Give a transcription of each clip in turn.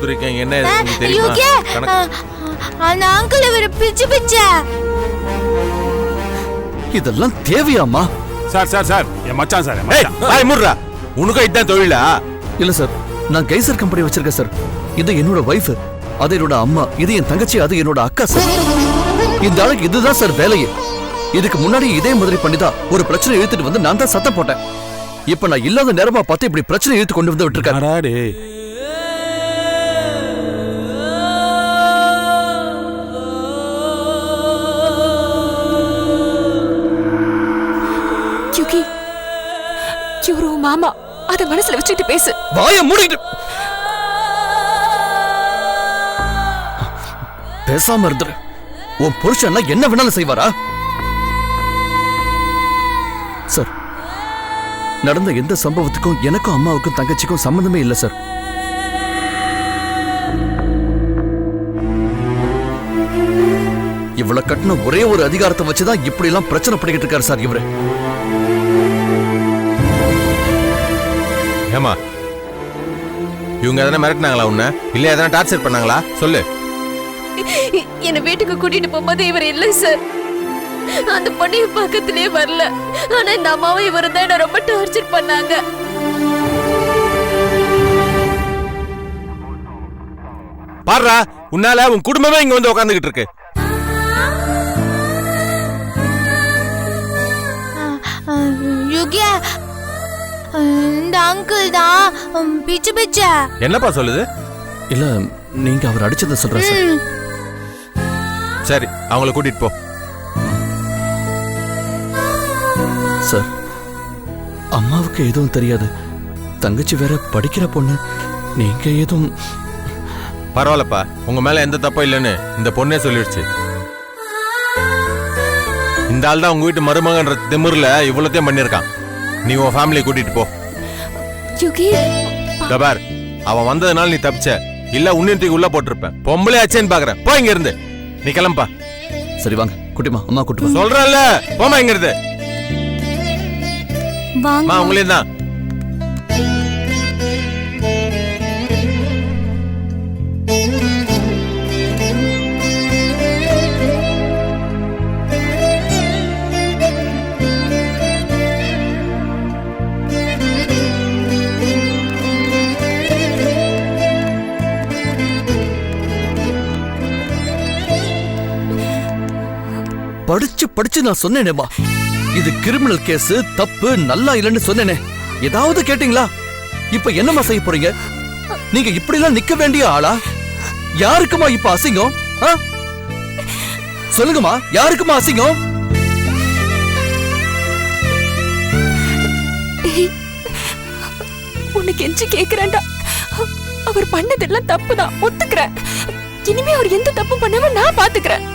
பிரிக்கீங்க என்ன உங்களுக்கு தெரியுமா? அந்த அங்கிள் இவரு பிச்சு பிச்சா. இதெல்லாம் தேவையாமா? சார் சார் சார் என் மச்சான் சார். பாய் முர்ரா, உனக்கு இதான் தொழிலா? இல்ல சார், நான் கைசர் கம்பெனி வச்சிருக்கேன் சார். இது என்னோட வைஃப், அது என்னோட அம்மா, இது என் தங்கச்சி, அது என்னோட அக்கா சார். இந்த ஆளுக்கு இதுதான் சார் வேலையே. இதுக்கு முன்னாடி இதே மாதிரி பண்ணிதான் ஒரு பிரச்சனை இழுத்துட்டு வந்து நான் தான் சத்தம் போட்டேன். இப்ப நான் இல்லாத நேரமா பார்த்து இப்படி பிரச்சனை இழுத்து கொண்டு வந்து விட்டுருக்காரு. மாமா அத மனசுல வச்சுட்டு பேசு. வாய மூடிட்டு பேசாம இருந்துரு. உன் புருஷன் என்ன வேணாலும் செய்வாரா? சார், நடந்த எந்த சம்பவத்துக்கும் எனக்கும் அம்மாவுக்கும் தங்கச்சிக்கும் சம்பந்தமே இல்லை சார். இவ்வளவு கட்டின ஒரே ஒரு அதிகாரத்தை வச்சுதான் இப்படி எல்லாம் பிரச்சனை பண்ணிக்கிட்டு இருக்காரு சார் இவரு. ஏமா, இவங்க எதனா மிரட்டினாங்களா உன்ன? இல்ல எதனா டார்ச்சர் பண்ணாங்களா? சொல்லு. என்ன வீட்டுக்கு கூட்டிட்டு போகும்போது இவர் இல்லை சார். அந்த பொண்ணு பக்கத்திலே வரல. ஆனா இந்த அம்மாவும் இவர் தான் என்ன ரொம்ப டார்ச்சர் பண்ணாங்க. பாருடா, உன்னால உன் குடும்பமே இங்க வந்து உட்கார்ந்துகிட்டு இருக்கு. யுகியா, இந்த அங்கிள் தான் பிச்சு பிச்சா. என்னப்பா சொல்லுது? இல்ல, நீங்க அவர் அடிச்சத சொல்றேன் சார். சரி, அவங்கள கூட்டிட்டு போ. சார், அம்மாவுக்கு எதுவும் தெரியாது. தங்கச்சி வேற படிக்கிற பொண்ணு. நீங்க எதுவும்... பரவாயில்லப்பா, உங்க மேல எந்த தப்பும் இல்லைன்னு இந்த பொண்ணே சொல்லிடுச்சு. இந்த ஆள் தான் உங்க வீட்டு மருமகன்ற திமிர்ல இவ்வளத்தையும் பண்ணிருக்கான். நீ உன் ஃபேமிலியை கூட்டிட்டு போ. கபார், அவன் வந்ததுனால நீ தப்பிச்ச. இல்ல உன்னியத்துக்கு உள்ள போட்டிருப்பேன். பொம்பளை ஆச்சேன்னு பாக்குறேன். போ இங்க இருந்து. நீ கிளம்பா. சரி வாங்க, குட்டிமா அம்மா கூட்டு சொல்றல. போமா இங்க இருந்து. உங்களையும் தான். படிச்சு படிச்சு நான் சொன்னேனேமா, இது கிரிமினல் கேஸ், தப்பு, நல்லா இல்லைன்னு சொன்னேனே. ஏதாவது கேட்டீங்களா? இப்ப என்னமா செய்ய போறீங்க? நீங்க இப்படி எல்லாம் நிக்க வேண்டிய ஆளா? யாருக்குமா இப்ப அசிங்கம்? சொல்லுங்கம்மா, யாருக்குமா அசிங்கம்? உனக்கு கெஞ்சி கேக்குறேன்டா. அவர் பண்ணதெல்லாம் தப்புதான், ஒத்துக்கிறேன். இனிமே அவர் எந்த தப்பும் பண்ணாம நான் பாத்துக்கிறேன்.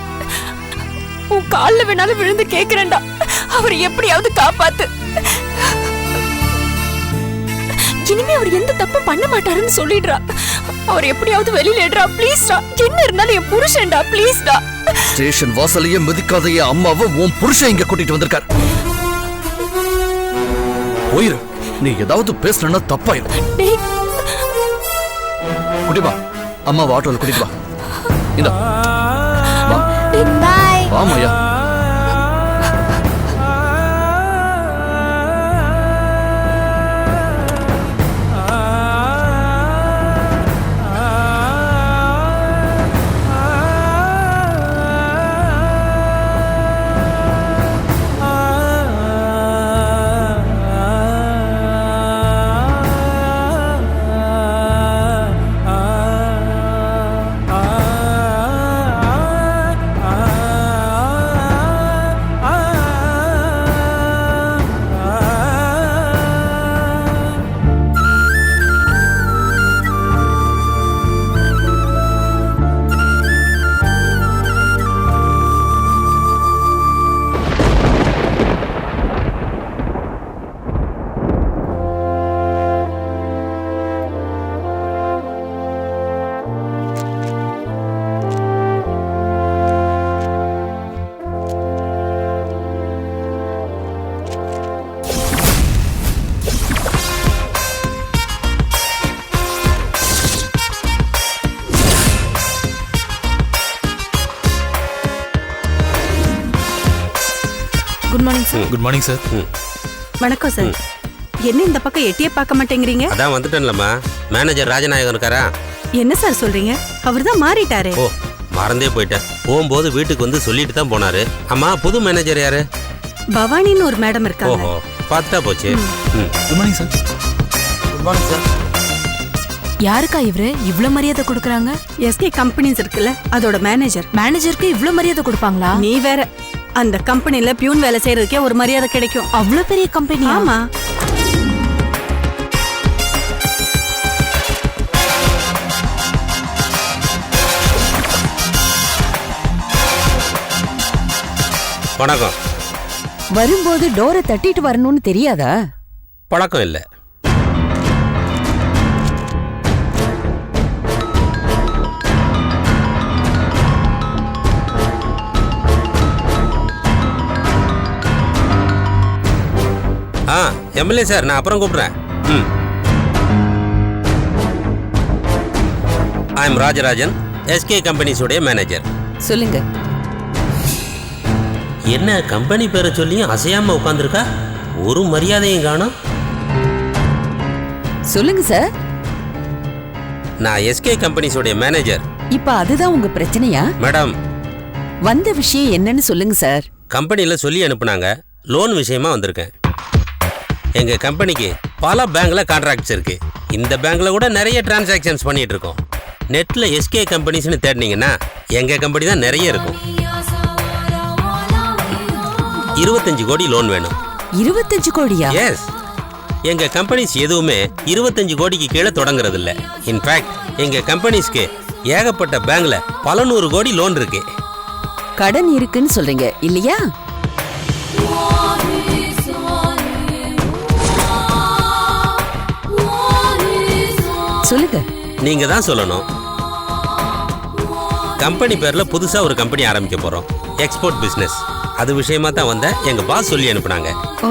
உன் கால்ல வேணாலும் விழுந்து கேக்குறேன்டா, அவர் எப்படியாவது காப்பாத்து. இனிமே அவர் எந்த தப்பும் பண்ண மாட்டாருன்னு சொல்லிடுறா. அவர் எப்படியாவது வெளியில எடுறா, ப்ளீஸ்டா. என்ன இருந்தாலும் என் புருஷன்டா, ப்ளீஸ்டா. ஸ்டேஷன் வாசலையே மிதிக்காதைய அம்மாவை உன் புருஷன் இங்க கூட்டிட்டு வந்திருக்காரு. போயிரு. நீ ஏதாவது பேசணும்னா தப்பாயிரும். குட்டிமா, அம்மா ஆட்டோல கூட்டிட்டு வா. இந்த ஆமாயா. Good morning sir. Good morning sir. வணக்கம் சார். என்ன இந்த பக்கம் எட்டியே பார்க்க மாட்டேங்கிறீங்க? அதான் வந்துட்டேன்லம்மா. மேனேஜர் ராஜநாயகம் இருக்காரா? என்ன சார் சொல்றீங்க? அவர்தான் மாறிட்டாரே. ஓ, மறந்தே போயிட்டேன். போகும்போது வீட்டுக்கு வந்து சொல்லிட்டு தான் போனாரு. அம்மா, புது மேனேஜர் யாரு? பவானின்னு ஒரு மேடம் இருக்காங்க. ஓஹோ, பார்த்துட்டா போச்சு. Good morning sir. Good morning sir. யாருக்கா இவரு இவ்ளோ மரியாதை கொடுக்கறாங்க? எஸ்கே கம்பெனிஸ் இருக்குல்ல, அதோட மேனேஜர். மேனேஜருக்கு இவ்ளோ மரியாதை கொடுப்பாங்களா? நீ வேற. அந்த கம்பெனில பியூன் வேலை செய்யறதுக்கே ஒரு மரியாதை கிடைக்கும். அவ்ளோ பெரிய கம்பெனி. ஆமா. வணக்கம். வரும்போது டோரை தட்டிட்டு வரணும்னு தெரியாதா? பழக்கம் இல்லை. எம்எல்ஏ சார், நான் அப்புறம் கூப்பிடுறேன். ஐ எம் ராஜராஜன், எஸ்கே கம்பெனிஸோடைய மேனேஜர். சொல்லுங்க. என்ன கம்பெனி பேரை சொல்லியும் அசையாம உட்காந்துருக்கா? ஒரு மரியாதையும் காணோம். சொல்லுங்க சார். நான் எஸ்கே கம்பெனிஸோடைய மேனேஜர். இப்ப அதுதான் உங்க பிரச்சனையா? மேடம், வந்த விஷயம் என்னன்னு சொல்லுங்க சார். கம்பெனில சொல்லி அனுப்புனாங்க. லோன் விஷயமா வந்திருக்கேன். எங்க கம்பெனிக்கு பல பேங்க்ல கான்ட்ராக்ட்ஸ் இருக்கு. இந்த பேங்க்ல கூட நிறைய டிரான்சாக்ஷன்ஸ் பண்ணிட்டு இருக்கோம். நெட்ல எஸ்கே கம்பெனிஸ்னு தேடினீங்கன்னா எங்க கம்பெனி தான் நிறைய இருக்கும். 25 கோடி லோன் வேணும். 25 கோடியா? எஸ். எங்க கம்பெனிஸ் எதுவுமே 25 கோடிக்கு கீழே தொடங்குறது இல்ல. இன்ஃபேக்ட் எங்க கம்பெனிஸ்க்கு ஏகப்பட்ட பேங்க்ல பல 100 கோடி லோன் இருக்கு. கடன் இருக்குன்னு சொல்றீங்க இல்லையா? சொல்லுங்க. நீங்க தான் சொல்லணும். கம்பெனி பேர்ல புதுசா ஒரு கம்பெனி ஆரம்பிக்க போறோம். Export business. அது விஷயமா தான் வந்த. எங்க பாஸ் சொல்லி அனுப்புனாங்க. ஓ,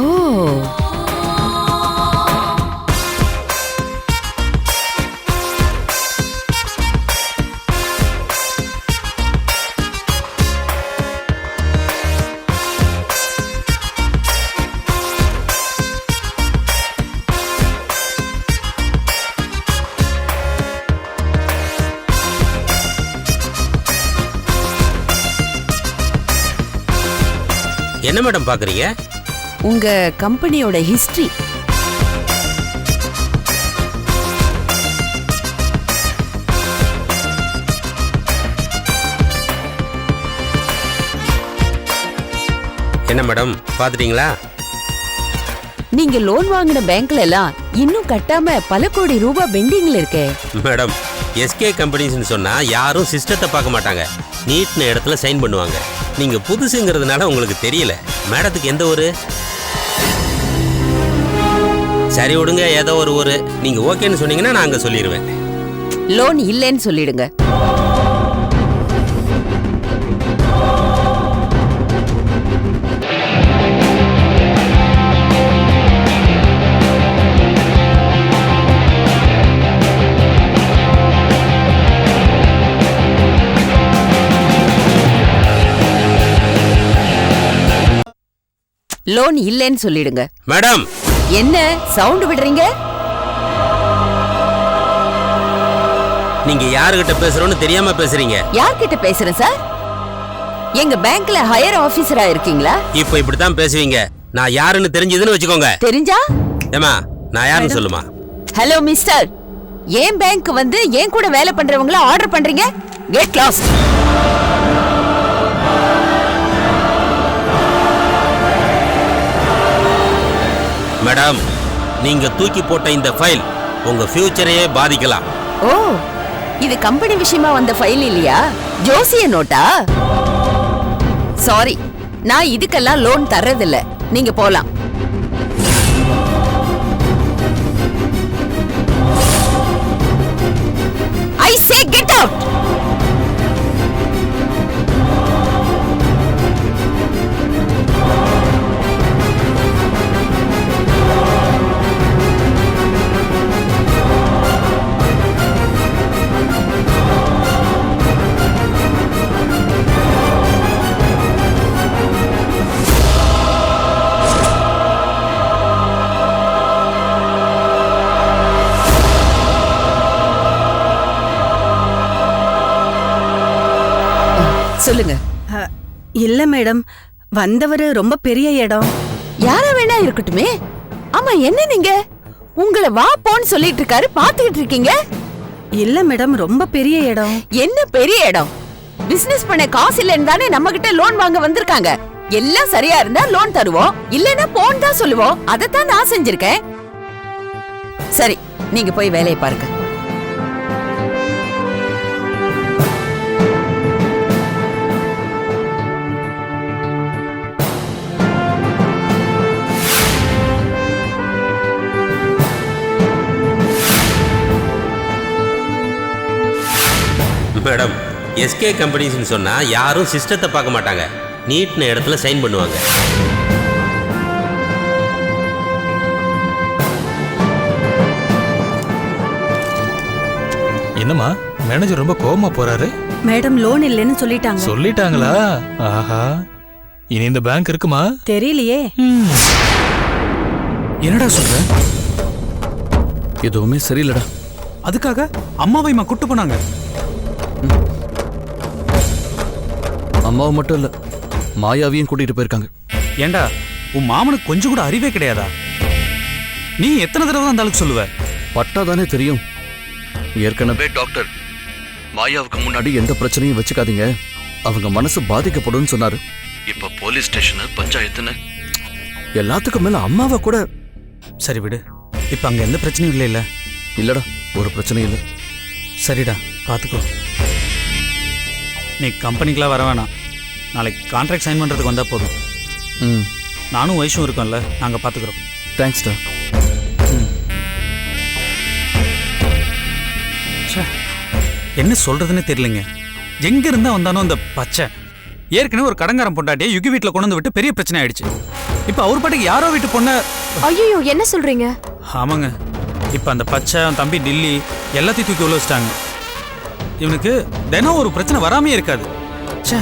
என்ன மேடம் பாக்குறீங்க? உங்க கம்பெனியோட ஹிஸ்டரி. என்ன மேடம் பாத்துட்டீங்களா? நீங்க லோன் வாங்கின பேங்க்ல எல்லாம் இன்னும் கட்டாம பல கோடி ரூபாய் பெண்டிங்ல இருக்கே. மேடம், எஸ்கே கம்பெனிஸ்னு சொன்னா யாரும் சிஸ்டத்தை பார்க்க மாட்டாங்க. நீட்ன இடத்துல சைன் பண்ணுவாங்க. நீங்க புதுசுங்கிறதுனால உங்களுக்கு தெரியல. மேடத்துக்கு எந்த ஊரு? சரி விடுங்க, ஏதோ ஒரு ஊரு. நீங்க ஓகேன்னு சொன்னீங்கன்னா நான் அங்க சொல்லிடுவேன். லோன் இல்லைன்னு சொல்லிடுங்க. லோன் இல்லைன்னு சொல்லிடுங்க. மேடம், என்ன சவுண்ட் விடுறீங்க? நீங்க யாருகிட்ட பேசுறோன்னு தெரியாம பேசுறீங்க. யார்கிட்ட பேசுறேன் சார்? எங்க பேங்க்ல ஹையர் ஆபீசரா இருக்கீங்களா? இப்போ இப்படித்தான் பேசுவீங்க. நான் யாருன்னு தெரிஞ்சதுன்னு வச்சுக்கோங்க. தெரிஞ்சா? ஏமா, நான் யாருன்னு சொல்லுமா? ஹலோ மிஸ்டர், ஏன் பேங்க் வந்து ஏன் கூட வேலை பண்றவங்கள ஆர்டர் பண்றீங்க? Get lost. மேடம், நீங்க தூக்கி போட்ட இந்த ஃபைல் உங்க ஃபியூச்சரையே பாதிக்கலாம். ஓ, இது கம்பெனி விஷயமா வந்த ஃபைல் இல்லையா? ஜோசிய நோட்டா? சாரி, நான் இதுக்கெல்லாம் லோன் தர்றதில்ல. நீங்க போலாம். ஐ சே கெட் அவுட். சொல்லுங்க. இல்ல மேடம், வந்தவரு ரொம்ப பெரிய இடம். யாரா வேணா இருக்கட்டுமே. ஆமா, என்ன நீங்க உங்களை வா போன்னு சொல்லிட்டு இருக்காரு, பாத்துக்கிட்டு இருக்கீங்க? இல்ல மேடம், ரொம்ப பெரிய இடம். என்ன பெரிய இடம்? பிசினஸ் பண்ண காசு இல்லன்னு தானே நம்ம கிட்ட லோன் வாங்க வந்திருக்காங்க. எல்லாம் சரியா இருந்தா லோன் தருவோம், இல்லன்னா போன் தான் சொல்லுவோம். அதத்தான் நான் செஞ்சிருக்கேன். சரி, நீங்க போய் வேலையை பாருங்க. மேடம், எஸ்கே கம்பெனிஸ்னு சொன்னா யாரும் சிஸ்டத்தை பார்க்க மாட்டாங்க, நீட்ன இடத்துல சைன் பண்ணுவாங்க. என்னம்மா மேனேஜர் ரொம்ப கோவமா போறாரு? மேடம் லோன் இல்லைன்னு சொல்லிட்டாங்க. சொல்லிட்டாங்களா? ஆஹா, இனி இந்த பேங்க் இருக்குமா? தெரியலையே. என்னடா சொல்ற? எதுவுமே சரியில்லடா. அதுக்காக அம்மாவை கூட்டு போனாங்க. அம்மாவை மட்டும் இல்ல, மாயாவையும் கூட்டிட்டு போயிருக்காங்க. ஏண்டா, உன் மாமனுக்கு கொஞ்சம் கூட அறிவே கிடையாதா? நீ எத்தனை தடவை தான் அந்த ஆளுக்கு சொல்லுவ? பட்டாதானே தெரியும். ஏற்கனவே டாக்டர் மாயாவுக்கு முன்னாடி எந்த பிரச்சனையும் வச்சுக்காதீங்க, அவங்க மனசு பாதிக்கப்படும் சொன்னாரு. இப்ப போலீஸ் ஸ்டேஷனு, பஞ்சாயத்துன்னு எல்லாத்துக்கும் மேல அம்மாவை கூட. சரி விடு, இப்ப அங்க எந்த பிரச்சனையும் இல்லை இல்ல? இல்லடா, ஒரு பிரச்சனையும் இல்லை. சரிடா, பாத்துக்கோ. நீ கம்பெனிக்கெலாம் வர வேணாம், நாளைக்கு கான்ட்ராக்ட் சைன் பண்றதுக்கு வந்தா போதும். நானும் வயசும் இருக்கோம்ல, நாங்க பாத்துக்கிறோம். தேங்க்ஸ்டா. என்ன சொல்றதுன்னு தெரியலங்க. எங்க இருந்தா வந்தானோ அந்த பச்சை. ஏற்கனவே ஒரு கடங்காரம் பொண்டாட்டியை யுகி வீட்டுல கொண்டு வந்து விட்டு பெரிய பிரச்சனை ஆயிடுச்சு. இப்ப அவர் பாட்டுக்கு யாரோ வீட்டு பொண்ண. ஐயோ, என்ன சொல்றீங்க? ஆமாங்க, இப்ப அந்த பச்சை தம்பி டில்லி எல்லாத்தையும் தூக்கி உள்ள வச்சிட்டாங்க. இவனுக்கு தினம் ஒரு பிரச்சனை வராமே இருக்காது. ச்சே.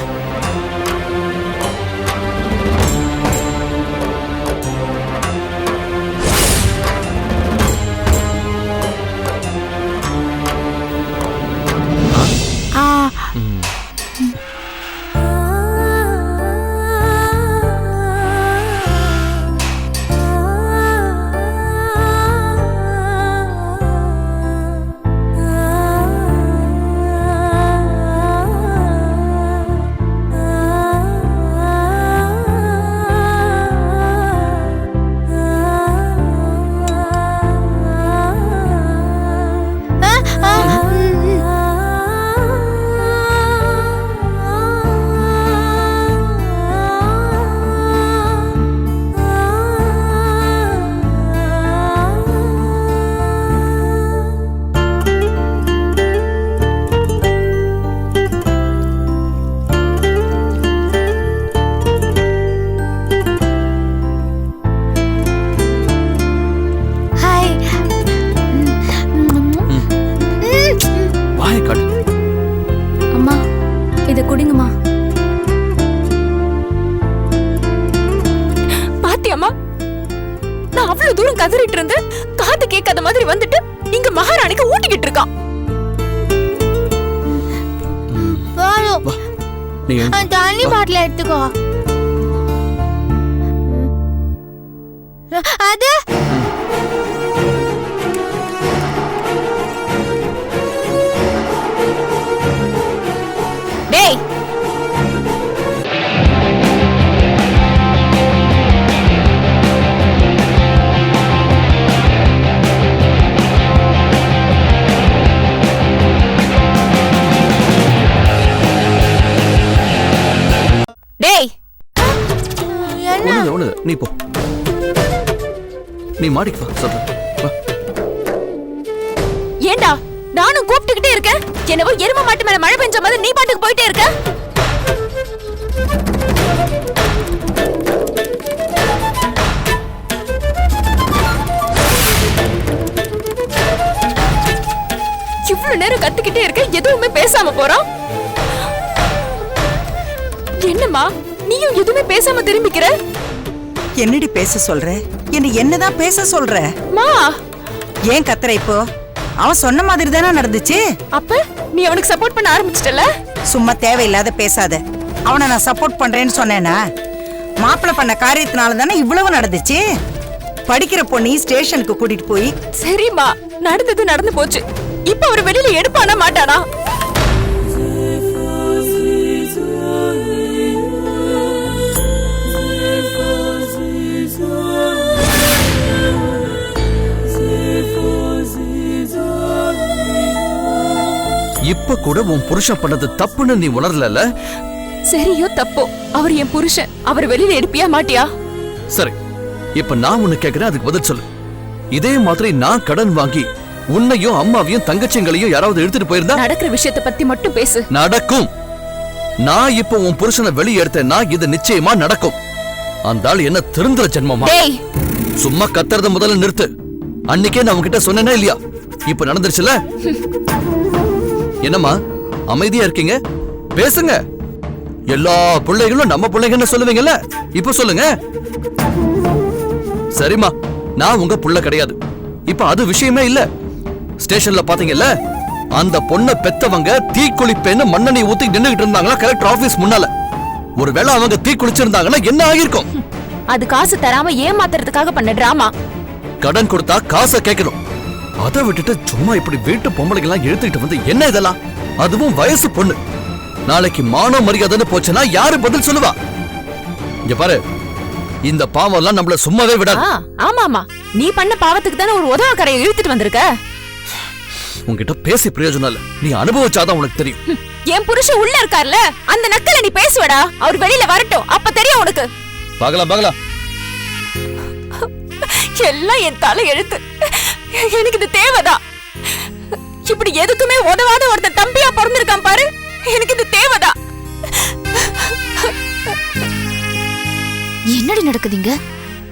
நான் அவ்வளவு தூரம் கதறிட்டு இருந்து காது கேட்காத மாதிரி வந்துட்டு இங்க மகாராணிக்கு ஊட்டிக்கிட்டு இருக்கான். தண்ணி பாட்டில் எடுத்துக்கோ. அது டேய், டேய், ஒண்ணு நீ போ, நீ மாடிக்கு வா சொல்றேன். ஏண்டா நானும் கூப்பிட்டுக்கிட்டே இருக்கேன், என்னவோ எரும மாட்டு மேல மழை பெஞ்ச மாதிரி நீ பாட்டுக்கு போயிட்டே இருக்க. இவ்வளவு நேரம் கத்திக்கிட்டே இருக்க, எதுவுமே பேசாம போறான். என்னம்மா நீயும் எதுவுமே பேசாம திரும்பிக்கிற? என்னடி பேச சொல்ற? என்னதான் பேச சொல்ற? மா ஏன் கத்துற இப்போ? அவன் சொன்ன மாதிரி தானே நடந்துச்சு. அப்ப நீ அவனுக்கு சப்போர்ட் பண்ண ஆரம்பிச்சிட்டல? சும்மா தேவையில்லாத பேசாத. அவனை நான் சப்போர்ட் பண்றேன்னு சொன்னேனா? மாப்பிள்ளை பண்ண காரியத்தினால தானே இவ்வளவு நடந்துச்சு. படிக்கிற பொண்ணையும் ஸ்டேஷனுக்கு கூட்டிட்டு போய் சரிம்மா, நடந்தது நடந்து போச்சு. இப்ப அவர் வெளியில எடுப்பானா மாட்டானா? இப்ப கூட உன் புருஷன் பண்ணது தப்புன்னு நீ உணரல? சரியோ தப்போ, அவர் என் புருஷன். அவர் வெளியில எடுப்பியா மாட்டியா? சரி, இப்ப நான் உன்னை கேக்குறேன், அதுக்கு பதில் சொல்லு. இதே மாதிரி நான் கடன் வாங்கி உன்னையும் அம்மாவையும் தங்கச்சிங்களையும் யாராவது எடுத்துட்டு போயிருந்தா? நடக்கிற விஷயத்தை பத்தி மட்டும் பேசு. நடக்கும். நான் இப்ப உன் புருஷனை வெளியே எடுத்தேன்னா இது நிச்சயமா நடக்கும். அந்த ஆள் என்ன திருந்துற ஜென்மமா? சும்மா கத்துறத முதல்ல நிறுத்து. அன்னைக்கே நான் உன்கிட்ட சொன்னேனா இல்லையா? இப்ப நடந்துருச்சுல? என்னம்மா அமைதியா இருக்கீங்க? பேசுங்க. எல்லா பிள்ளைகளும் நம்ம பிள்ளைங்கன்னு சொல்லுவீங்கல்ல, இப்ப சொல்லுங்க. சரிம்மா, நான் உங்க புள்ள கிடையாது. இப்ப அது விஷயமே இல்ல. ஸ்டேஷன்ல பாத்தீங்கல்ல, அந்த பொண்ணை பெத்தவங்க தீக்குளிப்பேன்னு மண்ணெண்ணெய் ஊத்தி நின்னுகிட்டு இருந்தாங்களா கலெக்டர் ஆபீஸ் முன்னால. ஒருவேளை அவங்க தீக்குளிச்சிருந்தாங்கன்னா என்ன ஆகிருக்கும்? அது காசு தராம ஏமாத்துறதுக்காக பண்ண டிராமா. கடன் கொடுத்தா காசை கேட்கணும். அதை விட்டுட்டு சும்மா இப்படி வீட்டு பொம்பளைக்கெல்லாம் இழுத்துக்கிட்டு வந்து என்ன இதெல்லாம்? அதுவும் வயசு பொண்ணு. நாளைக்கு மான மரியாதைன்னு போச்சுன்னா யாரு பதில் சொல்லுவா? இங்க பாரு, இந்த பாவம் எல்லாம் நம்மள சும்மாவே விடாது. ஆமாமா, நீ பண்ண பாவத்துக்கு தானே ஒரு உதவக்கரையை இழுத்துட்டு வந்திருக்க. உன்கிட்ட பேசி பிரயோஜனம் இல்ல. நீ அனுபவிச்சாதான் உனக்கு தெரியும். என் புருஷன் உள்ள இருக்கார்ல, அந்த நக்கல நீ பேசுவடா. அவர் வெளியில வரட்டும், அப்ப தெரியும் உனக்கு. பாக்கலாம். எல்லாம் என் தலை எழுத்து. எனக்கு இது தேவைதான். இப்படி எதுக்குமே உதவாத ஒருத்தன் தம்பியா பிறந்திருக்கான் பாரு. எனக்கு இது தேவைதான். என்னடி நடக்குதுங்க?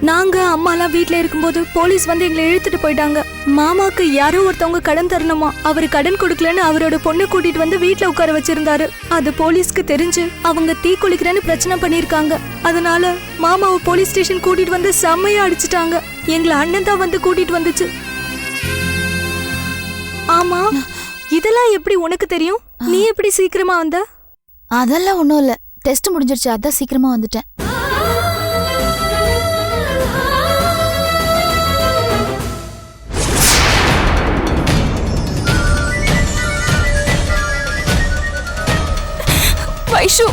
நாங்க அம்மாலாம் வீட்ல இருக்கும்போது போலீஸ் வந்து எங்களை இழுத்துட்டு போயிட்டாங்க. மாமாக்கு யாரோ ஒருத்தவங்க கடன் தரணுமா. அவரு கடன் கொடுக்கலன்னு அவரோட பொண்ணு கூட்டிட்டு வந்து வீட்ல உட்கார வச்சிருந்தாரு. அது போலீஸ்க்கு தெரிஞ்சு அவங்க தீ குளிக்கிறேன்னு பிரச்சனை பண்ணிருக்காங்க. அதனால மாமாவை போலீஸ் ஸ்டேஷன் கூட்டிட்டு வந்து செம்மையா அடிச்சிட்டாங்க. எங்களை அண்ணன் தான் வந்து கூட்டிட்டு வந்துச்சு. ஆமா, இதெல்லாம் எப்படி உனக்கு தெரியும்? நீ எப்படி சீக்கிரமா வந்த? அதெல்லாம் ஒண்ணும் இல்ல, டெஸ்ட் முடிஞ்சிருச்சு, அதான் சீக்கிரமா வந்துட்டேன். வைஷு,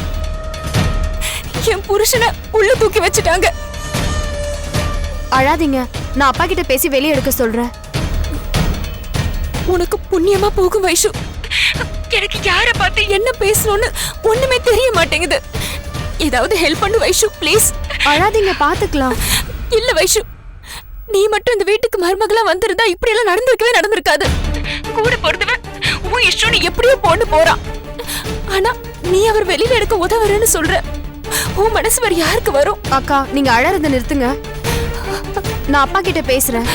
என் புருஷனை உள்ள தூக்கி வச்சுட்டாங்க. அழாதீங்க, நான் அப்பா கிட்ட பேசி வெளியே எடுக்க சொல்றேன். உனக்கு புண்ணியமா போகும் வைஷு. எனக்கு யார பார்த்து என்ன பேசணும்னு ஒண்ணுமே தெரிய மாட்டேங்குது. ஏதாவது ஹெல்ப் பண்ணு வைஷு, ப்ளீஸ். அழாதீங்க, பாத்துக்கலாம். இல்ல வைஷு, நீ மட்டும் இந்த வீட்டுக்கு மருமகளா வந்திருந்தா இப்படி எல்லாம் நடந்திருக்காது. கூட பொறுத்தவன் உன் இஷ்டம், நீ எப்படியோ போட்டு போறான். ஆனா நீ அவர் வெளியில எடுக்க உதவுறேன்னு சொல்ற. உன் மனசு வேற யாருக்கு வரும்? அக்கா, நீங்க அழறத நிறுத்துங்க. நான் அப்பா கிட்ட பேசுறேன்.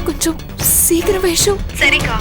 கொஞ்சம் சீக்கிரம் வைஷு. சரிக்கா.